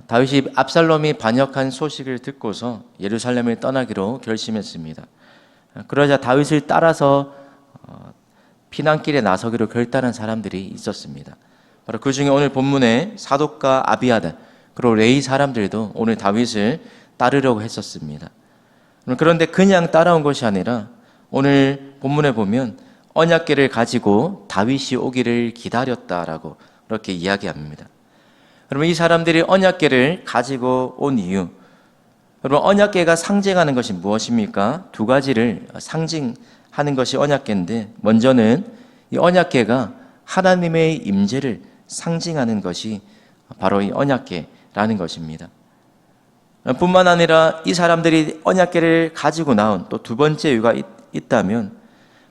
다윗이 압살롬이 반역한 소식을 듣고서 예루살렘을 떠나기로 결심했습니다. 그러자 다윗을 따라서 피난길에 나서기로 결단한 사람들이 있었습니다. 바로 그 중에 오늘 본문의 사독과 아비아달 그리고 레위 사람들도 오늘 다윗을 따르려고 했었습니다. 그런데 그냥 따라온 것이 아니라 오늘 본문에 보면 언약궤를 가지고 다윗이 오기를 기다렸다라고 그렇게 이야기합니다. 그러면 이 사람들이 언약궤를 가지고 온 이유, 여러분 언약궤가 상징하는 것이 무엇입니까? 두 가지를 상징하는 것이 언약궤인데, 먼저는 이 언약궤가 하나님의 임재를 상징하는 것이 바로 이 언약궤라는 것입니다. 뿐만 아니라 이 사람들이 언약궤를 가지고 나온 또 두 번째 이유가 있다면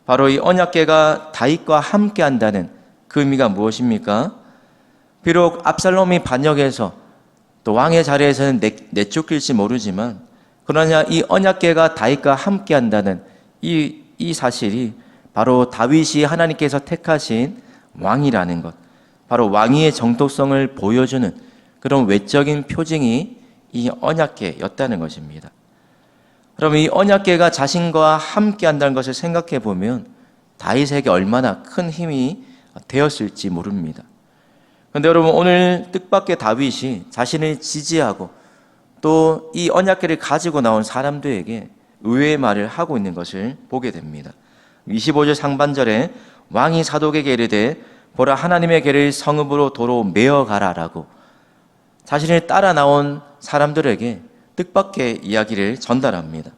바로 이 언약궤가 다윗과 함께 한다는 그 의미가 무엇입니까? 비록 압살롬이 반역해서 또 왕의 자리에서는 내쫓길지 모르지만, 그러나 이 언약궤가 다윗과 함께 한다는 이 사실이 바로 다윗이 하나님께서 택하신 왕이라는 것, 바로 왕위의 정통성을 보여주는 그런 외적인 표징이 이 언약궤였다는 것입니다. 그럼 이 언약궤가 자신과 함께 한다는 것을 생각해 보면 다윗에게 얼마나 큰 힘이 되었을지 모릅니다. 그런데 여러분, 오늘 뜻밖의 다윗이 자신을 지지하고 또 이 언약궤를 가지고 나온 사람들에게 의외의 말을 하고 있는 것을 보게 됩니다. 25절 상반절에 왕이 사독에게 이르되 보라 하나님의 궤를 성읍으로 도로 메어가라라고 자신을 따라 나온 사람들에게 뜻밖의 이야기를 전달합니다.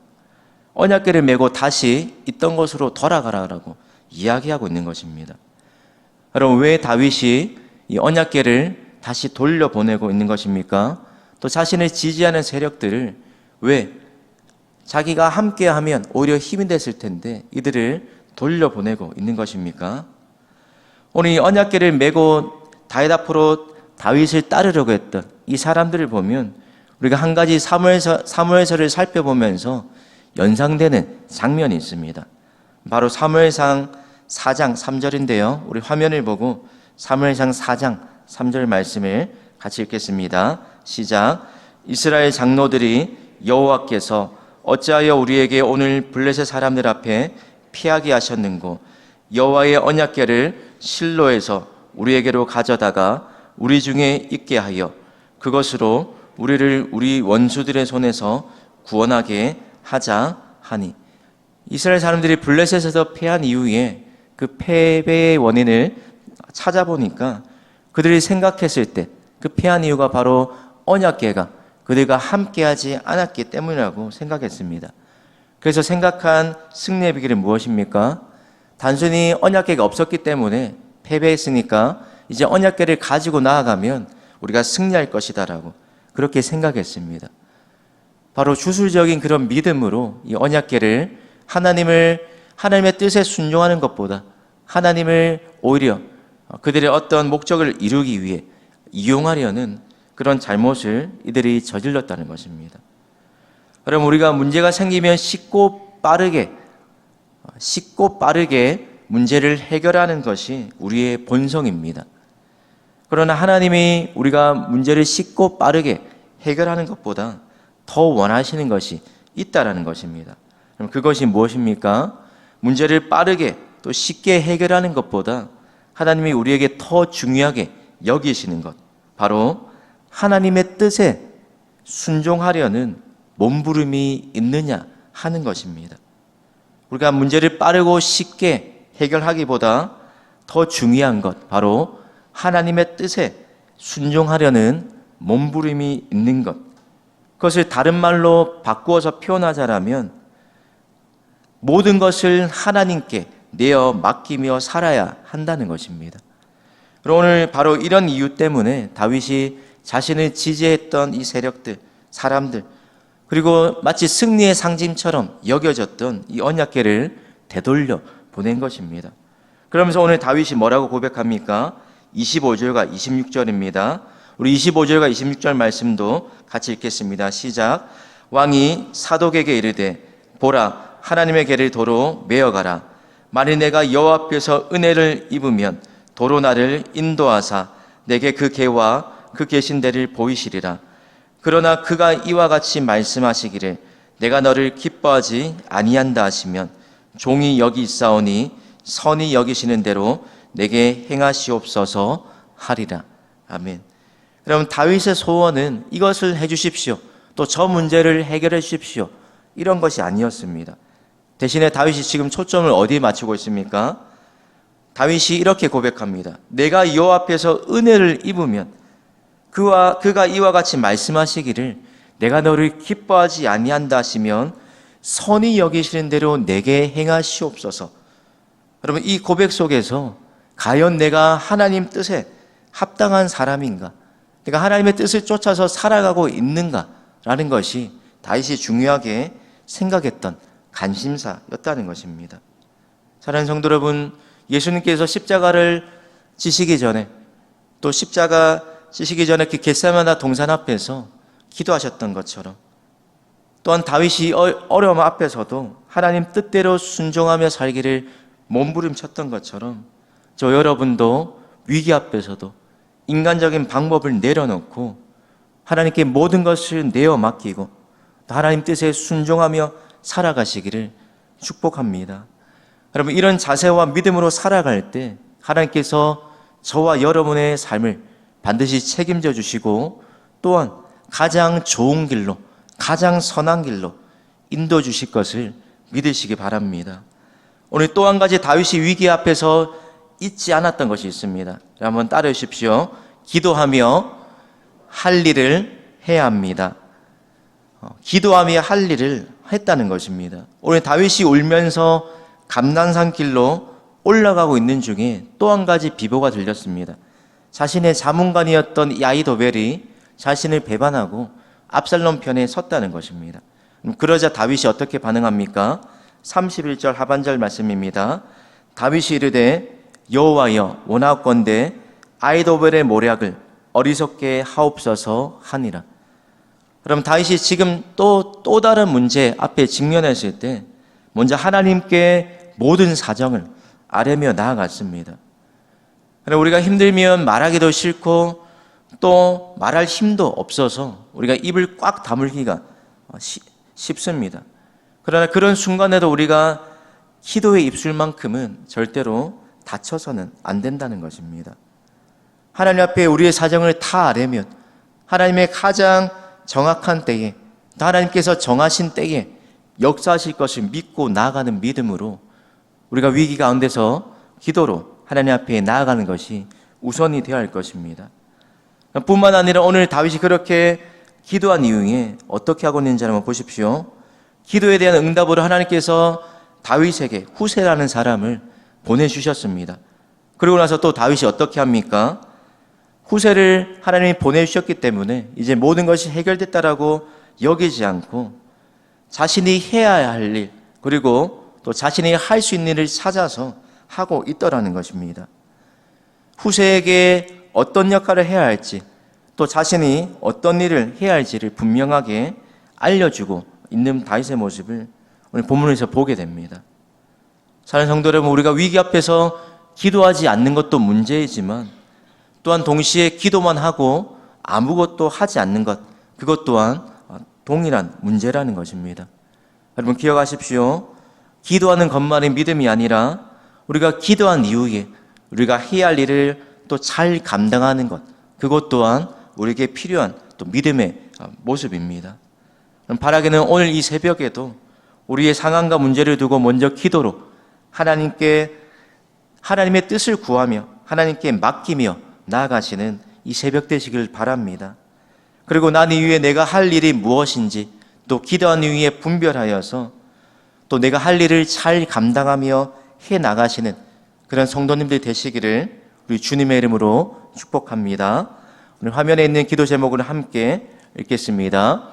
언약궤를 메고 다시 있던 곳으로 돌아가라라고 이야기하고 있는 것입니다. 여러분, 왜 다윗이 이 언약궤를 다시 돌려보내고 있는 것입니까? 또 자신을 지지하는 세력들을 왜 자기가 함께하면 오히려 힘이 됐을 텐데 이들을 돌려보내고 있는 것입니까? 오늘 이 언약궤를 메고 다윗 앞으로 다윗을 따르려고 했던 이 사람들을 보면 우리가 한 가지 사무엘서를 살펴보면서 연상되는 장면이 있습니다. 바로 사무엘상 4장 3절인데요. 우리 화면을 보고 사무엘상 4장 3절 말씀을 같이 읽겠습니다. 시작. 이스라엘 장로들이 여호와께서 어찌하여 우리에게 오늘 블레셋 사람들 앞에 피하게 하셨는고, 여호와의 언약궤를 실로에서 우리에게로 가져다가 우리 중에 있게 하여 그것으로 우리를 우리 원수들의 손에서 구원하게 하자 하니. 이스라엘 사람들이 블레셋에서 패한 이후에 그 패배의 원인을 찾아보니까 그들이 생각했을 때 그 패한 이유가 바로 언약궤가 그들과 함께하지 않았기 때문이라고 생각했습니다. 그래서 생각한 승리의 비결은 무엇입니까? 단순히 언약궤가 없었기 때문에 패배했으니까 이제 언약궤를 가지고 나아가면 우리가 승리할 것이다라고 그렇게 생각했습니다. 바로 주술적인 그런 믿음으로 이 언약궤를 하나님의 뜻에 순종하는 것보다 하나님을 오히려 그들의 어떤 목적을 이루기 위해 이용하려는 그런 잘못을 이들이 저질렀다는 것입니다. 그럼 우리가 문제가 생기면 쉽고 빠르게 문제를 해결하는 것이 우리의 본성입니다. 그러나 하나님이 우리가 문제를 쉽고 빠르게 해결하는 것보다 더 원하시는 것이 있다라는 것입니다. 그럼 그것이 무엇입니까? 문제를 빠르게 또 쉽게 해결하는 것보다 하나님이 우리에게 더 중요하게 여기시는 것, 바로 하나님의 뜻에 순종하려는 몸부림이 있느냐 하는 것입니다. 우리가 문제를 빠르고 쉽게 해결하기보다 더 중요한 것, 바로 하나님의 뜻에 순종하려는 몸부림이 있는 것, 그것을 다른 말로 바꾸어서 표현하자면 모든 것을 하나님께 내어 맡기며 살아야 한다는 것입니다. 오늘 바로 이런 이유 때문에 다윗이 자신을 지지했던 이 세력들, 사람들, 그리고 마치 승리의 상징처럼 여겨졌던 이 언약궤를 되돌려 보낸 것입니다. 그러면서 오늘 다윗이 뭐라고 고백합니까? 25절과 26절입니다. 우리 25절과 26절 말씀도 같이 읽겠습니다. 시작. 왕이 사독에게 이르되 보라 하나님의 궤를 도로 메어가라. 만일 내가 여호와 앞에서 은혜를 입으면 도로 나를 인도하사 내게 그 궤와 그 계신 데를 보이시리라. 그러나 그가 이와 같이 말씀하시기를 내가 너를 기뻐하지 아니한다 하시면 종이 여기 있사오니 선히 여기시는 대로 내게 행하시옵소서 하리라. 아멘. 여러분, 다윗의 소원은 이것을 해주십시오, 또 저 문제를 해결해 주십시오, 이런 것이 아니었습니다. 대신에 다윗이 지금 초점을 어디에 맞추고 있습니까? 다윗이 이렇게 고백합니다. 내가 여호와 앞에서 은혜를 입으면 그가 이와 같이 말씀하시기를 내가 너를 기뻐하지 아니한다 하시면 선히 여기시는 대로 내게 행하시옵소서. 여러분, 이 고백 속에서 과연 내가 하나님 뜻에 합당한 사람인가, 내가 하나님의 뜻을 쫓아서 살아가고 있는가라는 것이 다윗이 중요하게 생각했던 관심사였다는 것입니다. 사랑하는 성도 여러분, 예수님께서 십자가를 지시기 전에, 또 십자가 지시기 전에 그 겟세마네 동산 앞에서 기도하셨던 것처럼, 또한 다윗이 어려움 앞에서도 하나님 뜻대로 순종하며 살기를 몸부림쳤던 것처럼, 저 여러분도 위기 앞에서도 인간적인 방법을 내려놓고 하나님께 모든 것을 내어 맡기고 하나님 뜻에 순종하며 살아가시기를 축복합니다. 여러분, 이런 자세와 믿음으로 살아갈 때 하나님께서 저와 여러분의 삶을 반드시 책임져 주시고 또한 가장 좋은 길로, 가장 선한 길로 인도해 주실 것을 믿으시기 바랍니다. 오늘 또 한 가지 다윗이 위기 앞에서 잊지 않았던 것이 있습니다. 한번 따라해 주십시오. 기도하며 할 일을 해야 합니다. 기도하며 할 일을 했다는 것입니다. 오늘 다윗이 울면서 감난산 길로 올라가고 있는 중에 또 한 가지 비보가 들렸습니다. 자신의 자문관이었던 이 아히도벨이 자신을 배반하고 압살롬 편에 섰다는 것입니다. 그러자 다윗이 어떻게 반응합니까? 31절 하반절 말씀입니다. 다윗이 이르되 여호와여 원하건대 아히도벨의 모략을 어리석게 하옵소서 하니라. 그럼 다윗이 지금 또 다른 문제 앞에 직면했을 때 먼저 하나님께 모든 사정을 아뢰며 나아갔습니다. 우리가 힘들면 말하기도 싫고 또 말할 힘도 없어서 우리가 입을 꽉 다물기가 쉽습니다. 그러나 그런 순간에도 우리가 기도의 입술만큼은 절대로 다쳐서는 안 된다는 것입니다. 하나님 앞에 우리의 사정을 다 아뢰면 하나님의 가장 정확한 때에, 하나님께서 정하신 때에 역사하실 것을 믿고 나아가는 믿음으로 우리가 위기 가운데서 기도로 하나님 앞에 나아가는 것이 우선이 되어야 할 것입니다. 뿐만 아니라 오늘 다윗이 그렇게 기도한 이후에 어떻게 하고 있는지 한번 보십시오. 기도에 대한 응답으로 하나님께서 다윗에게 후세라는 사람을 보내주셨습니다. 그리고 나서 또 다윗이 어떻게 합니까? 후세를 하나님이 보내주셨기 때문에 이제 모든 것이 해결됐다라고 여기지 않고 자신이 해야 할 일, 그리고 또 자신이 할 수 있는 일을 찾아서 하고 있더라는 것입니다. 후세에게 어떤 역할을 해야 할지, 또 자신이 어떤 일을 해야 할지를 분명하게 알려주고 있는 다윗의 모습을 오늘 본문에서 보게 됩니다. 사랑하는 성도 여러분, 우리가 위기 앞에서 기도하지 않는 것도 문제이지만 또한 동시에 기도만 하고 아무것도 하지 않는 것, 그것 또한 동일한 문제라는 것입니다. 여러분 기억하십시오. 기도하는 것만이 믿음이 아니라 우리가 기도한 이후에 우리가 해야 할 일을 또 잘 감당하는 것, 그것 또한 우리에게 필요한 또 믿음의 모습입니다. 바라기는 오늘 이 새벽에도 우리의 상황과 문제를 두고 먼저 기도로 하나님의 뜻을 구하며 하나님께 맡기며 나아가시는 이 새벽 되시길 바랍니다. 그리고 난 이후에 내가 할 일이 무엇인지 또 기도한 이후에 분별하여서 또 내가 할 일을 잘 감당하며 해 나가시는 그런 성도님들 되시기를 우리 주님의 이름으로 축복합니다. 오늘 화면에 있는 기도 제목을 함께 읽겠습니다.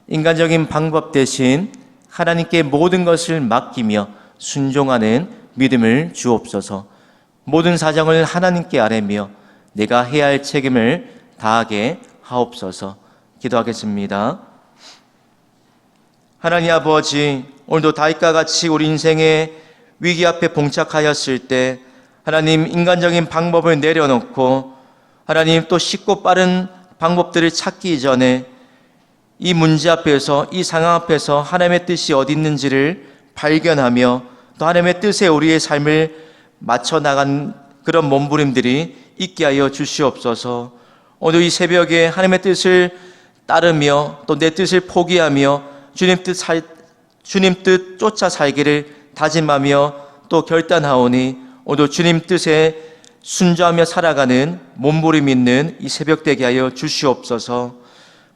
인간적인 방법 대신 하나님께 모든 것을 맡기며 순종하는 믿음을 주옵소서. 모든 사정을 하나님께 아뢰며 내가 해야 할 책임을 다하게 하옵소서. 기도하겠습니다. 하나님 아버지, 오늘도 다윗과 같이 우리 인생의 위기 앞에 봉착하였을 때 하나님 인간적인 방법을 내려놓고 하나님 또 쉽고 빠른 방법들을 찾기 이전에 이 문제 앞에서, 이 상황 앞에서 하나님의 뜻이 어디 있는지를 발견하며 또 하나님의 뜻에 우리의 삶을 맞춰 나간 그런 몸부림들이 있게 하여 주시옵소서. 오늘 이 새벽에 하나님의 뜻을 따르며 또 내 뜻을 포기하며 주님 뜻 쫓아 살기를 다짐하며 또 결단하오니 오늘 주님 뜻에 순종하며 살아가는 몸부림 있는 이 새벽 되게 하여 주시옵소서.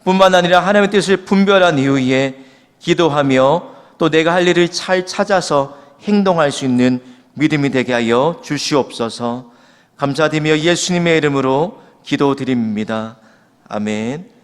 뿐만 아니라 하나님의 뜻을 분별한 이후에 기도하며 또 내가 할 일을 잘 찾아서 행동할 수 있는 믿음이 되게 하여 주시옵소서. 감사드리며 예수님의 이름으로 기도드립니다. 아멘.